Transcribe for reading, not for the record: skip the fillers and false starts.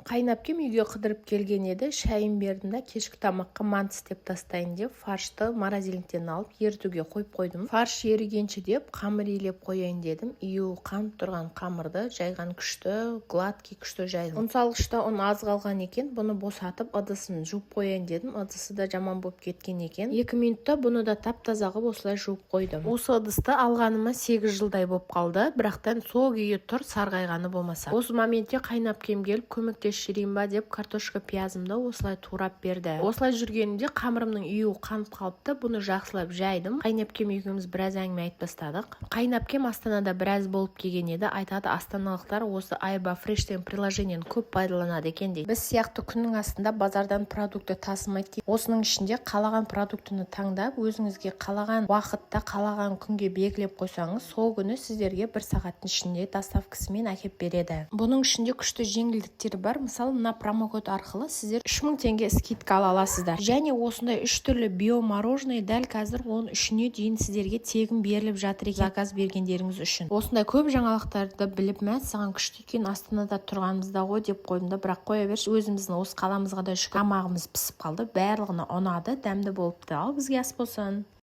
Қайнапкем үйге қыдырып келген еді, шайын бердім да кешкі тамаққа манты істеп тастайын деп фаршты морозилниктен алып ерітуге қойып қойдым. Фарш ерігенше деп қамыр илеп қояйын дедім. Қанып тұрған қамырды жайған күшті, гладкий күшті жайдым. Ұн салғышта ұн аз қалған екен, бұны босатып ыдысын жуып қояйын дедім. Ыдысы да жаман болып кеткен екен. 2 минутта бұны да тап-таза қылып осылай жуып қойдым. Осы ыдысты алғаныма 8 жылдай болып қалды, бірақтан сол күйі тұр, сарғайғаны болмаса. Осы моментте қайнапкем келіп көмектесіп ба деп картошка пиязымды осылай турап берді. Осылай жүргенімде қамырымның үйі қанып қалыпты. Бұны жақсылап жайдым. Қайнапкем екеуміз біраз әңгіме айтып бастадық. Қайнапкем Астанада біраз болып келген еді. Айтады, астаналықтар осы Айба Фреш деген приложениені көп пайдаланады екен дейді. Біз сияқты күннің астында базардан продукты тасымайды дейді. Осының ішінде қалаған продуктыны таңдап, өзіңізге қалаған уақытта, қалаған күнге белгілеп қойсаңыз, сол күні сіздерге 1 сағаттың ішінде доставкасымен әкеп береді. Бұның ішінде күшті жеңілдіктер бар. Мысалы, мына промокод арқылы сіздер 3000 теңге скидка ала аласыздар. Және осындай 3 түрлі биомороженое дәл қазір 13-не дейін сіздерге тегін беріліп жатыр екен, заказ бергендеріңіз үшін. Осындай көп жаңалықтарды біліп, саған күшті екен, Астанада тұрғанымызда ғой деп қойдым да, бірақ қоя берші, өзіміздің осы қаламызға да шүкір, тамағымыз пісіп қалды, барлығына ұнады, дәмді болыпты. Ал бізге ас болсын.